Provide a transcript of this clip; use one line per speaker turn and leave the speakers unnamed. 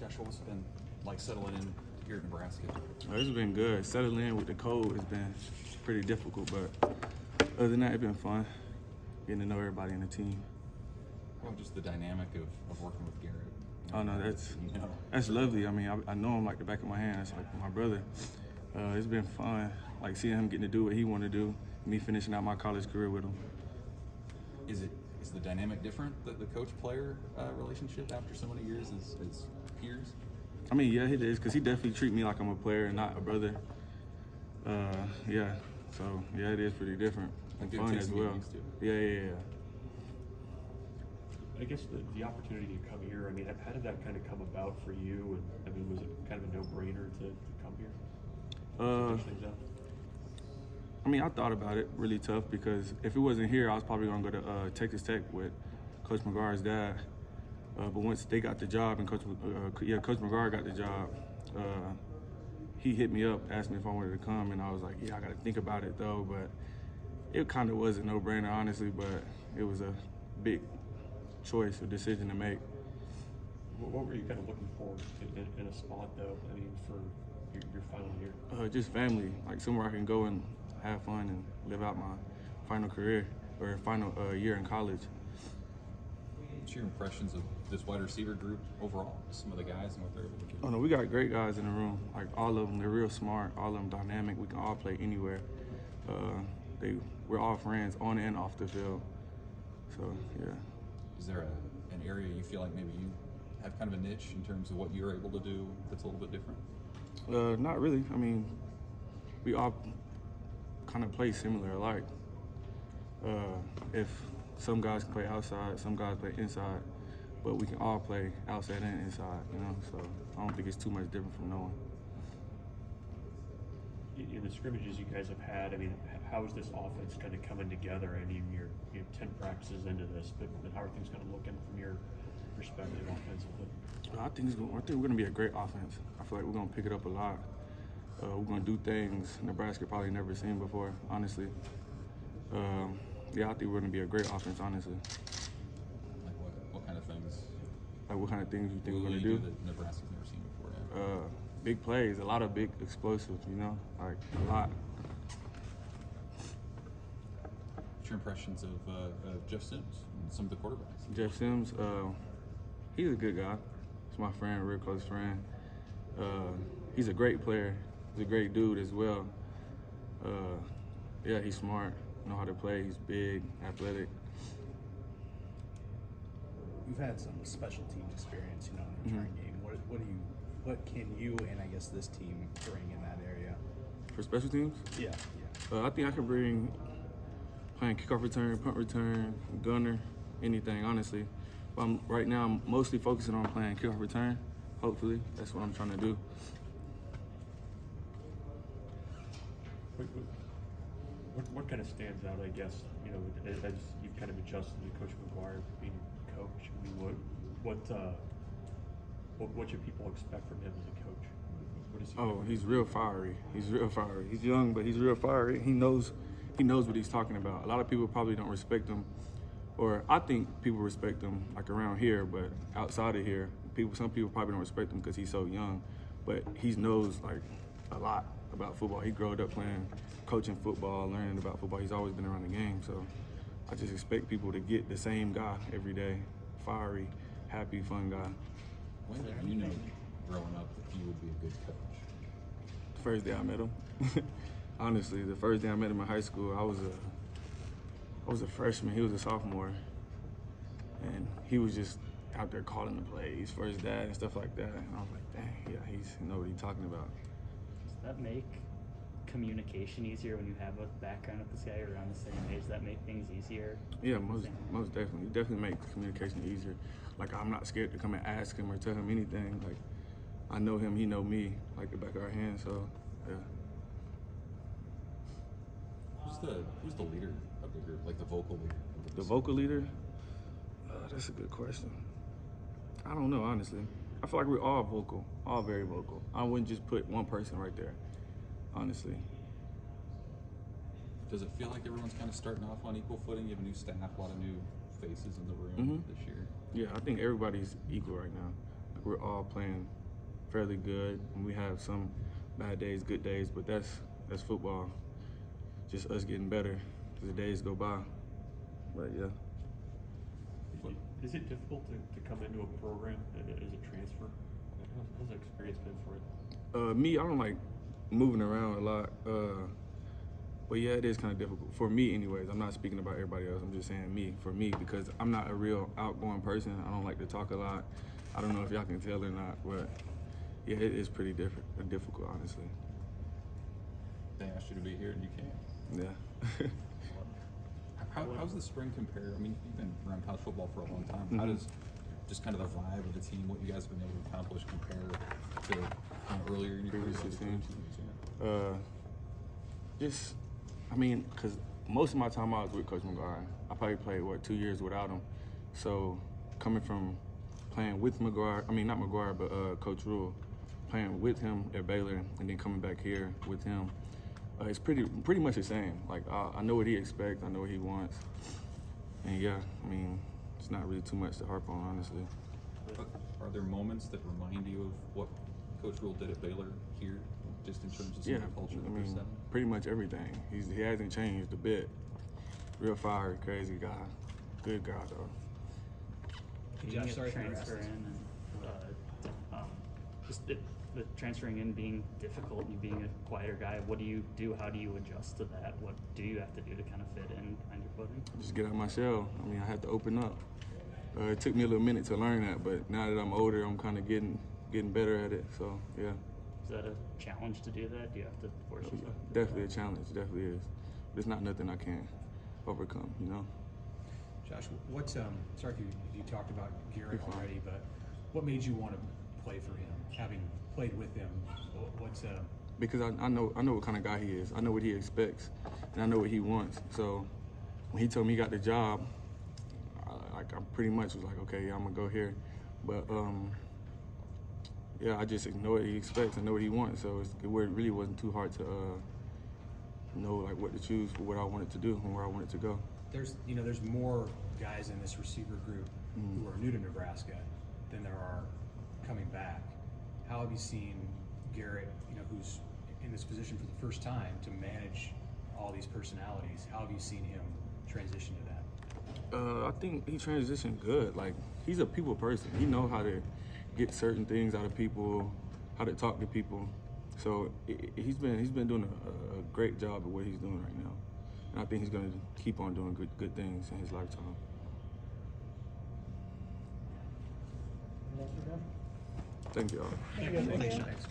Joshua, what's it been like settling in here at Nebraska?
It's been good. Settling in with the cold has been pretty difficult, but other than that, it's been fun. Getting to know everybody in the team.
Well, just the dynamic of working with Garrett.
Oh no, that's lovely. I mean, I know him like the back of my hand. It's like my brother. It's been fun, like seeing him getting to do what he want to do. Me finishing out my college career with him.
Is the dynamic different, the coach-player relationship after so many years as peers?
I mean, yeah, it is, because he definitely treat me like I'm a player and not a brother. Yeah, so yeah, it is pretty different and fun as well. Yeah.
I guess the opportunity to come here, I mean, how did that kind of come about for you? And I mean, was it kind of a no-brainer to come here?
I mean, I thought about it really tough, because if it wasn't here, I was probably going to go to Texas Tech with Coach McGuire's dad. But once they got the job and Coach McGuire got the job, he hit me up, asked me if I wanted to come, and I was like, yeah, I got to think about it though. But it kind of was a no-brainer, honestly, but it was a big choice or decision to make.
What were you kind of looking for in a spot though? I mean, for your final year?
Just family, like somewhere I can go and have fun and live out my final career or final year in college.
What's your impressions of this wide receiver group overall? Some of the guys and what they're able to do?
Oh no, we got great guys in the room. Like all of them, they're real smart. All of them dynamic. We can all play anywhere. We're all friends on and off the field. So yeah.
Is there an area you feel like maybe you have kind of a niche in terms of what you're able to do that's a little bit different?
Not really. I mean, we all kind of play similar alike. If some guys can play outside, some guys play inside, but we can all play outside and inside, you know? So I don't think it's too much different from no one.
In the scrimmages you guys have had, I mean, how is this offense kind of coming together? I mean, you're 10 practices into this, but how are things kind of looking from your perspective offensively?
I think we're going to be a great offense. I feel like we're going to pick it up a lot. We're going to do things Nebraska probably never seen before, honestly. Yeah, I think we're going to be a great offense, honestly.
Like what kind of things?
Like what kind of things you think we're going to do?
That Nebraska's never seen before, yeah.
Big plays, a lot of big explosives, you know, like a lot.
What's your impressions of Jeff Sims and some of the quarterbacks?
Jeff Sims, he's a good guy. He's my friend, a real close friend. He's a great player. He's a great dude as well. Yeah, he's smart, know how to play. He's big, athletic.
You've had some special teams experience, you know, in the return game. What can you and I guess this team bring in that area?
For special teams?
Yeah.
I think I can bring playing kickoff return, punt return, gunner, anything, honestly. But right now I'm mostly focusing on playing kickoff return. Hopefully, that's what I'm trying to do.
What kind of stands out, I guess, you know, as you've kind of adjusted to Coach McGuire being coach? I mean, what should people expect from him as a coach? What is he?
Oh, he's real fiery. He's real fiery. He's young, but he's real fiery. He knows what he's talking about. A lot of people probably don't respect him, or I think people respect him like around here, but outside of here, some people probably don't respect him because he's so young. But he knows like a lot about football. He grew up coaching football, learning about football. He's always been around the game, so I just expect people to get the same guy every day. Fiery, happy, fun guy.
When did you know growing up that he would be a good coach?
The first day I met him. Honestly, the first day I met him in high school, I was a freshman. He was a sophomore, and he was just out there calling the plays for his dad and stuff like that. And I was like, dang, yeah, he knows what he's talking about.
Does that make communication easier when you have a background with this guy around the same age? Does that make things easier?
Yeah, most definitely. It definitely makes communication easier. Like, I'm not scared to come and ask him or tell him anything. Like, I know him, he know me, like the back of our hand, so, yeah.
Who's the leader of the group, like the vocal leader?
The vocal leader? That's a good question. I don't know, honestly. I feel like we're all vocal, all very vocal. I wouldn't just put one person right there, honestly.
Does it feel like everyone's kind of starting off on equal footing? You have a new staff, a lot of new faces in the room this year.
Yeah, I think everybody's equal right now. we're all playing fairly good, and we have some bad days, good days, but that's football. Just us getting better as the days go by. But yeah.
Is it difficult to come into a program as a transfer? How's that experience been for you?
Me, I don't like moving around a lot. But yeah, it is kind of difficult for me anyways. I'm not speaking about everybody else. I'm just saying for me, because I'm not a real outgoing person. I don't like to talk a lot. I don't know if y'all can tell or not, but yeah, it is pretty difficult, honestly.
They asked you to be here and you came.
Yeah.
How's the spring compare? I mean, you've been around college football for a long time. How does just kind of the vibe of the team, what you guys have been able to accomplish, compare to earlier in your career?
Previous teams? Because most of my time I was with Coach McGuire. I probably played, 2 years without him. So coming from playing with McGuire, not McGuire, but Coach Rule, playing with him at Baylor and then coming back here with him, it's pretty much the same. Like, I know what he expects, I know what he wants. And yeah, it's not really too much to harp on, honestly.
Are there moments that remind you of what Coach Rule did at Baylor here, just in terms of some of the culture that they're setting?
Pretty much everything. He hasn't changed a bit. Real fiery, crazy guy. Good guy, though.
Being
Josh, sorry
a
for
transfer
asking.
in and the transferring in being difficult, you being a quieter guy, what do you do? How do you adjust to that? What do you have to do to kind of fit in, find your footing?
Just get out my shell. I had to open up. It took me a little minute to learn that, but now that I'm older, I'm kind of getting better at it. So yeah.
Is that a challenge to do that? Do you have to force yourself?
Definitely a challenge. Definitely is. But it's not nothing I can't overcome.
Josh, what's sorry if you talked about Garrett
You're fine.
already, but what made you want to play for him? Having played with him, what's
Because I know what kind of guy he is. I know what he expects, and I know what he wants. So when he told me he got the job, I pretty much was like, okay, yeah, I'm gonna go here. But yeah, I just know what he expects. I know what he wants. So it really wasn't too hard to know like what to choose for what I wanted to do and where I wanted to go.
there's more guys in this receiver group who are new to Nebraska than there are coming back. How have you seen Garrett, who's in this position for the first time, to manage all these personalities? How have you seen him transition to that?
I think he transitioned good. Like, he's a people person. He knows how to get certain things out of people, how to talk to people. So he's been doing a great job at what he's doing right now. And I think he's going to keep on doing good things in his lifetime. Thank you all.
Thanks.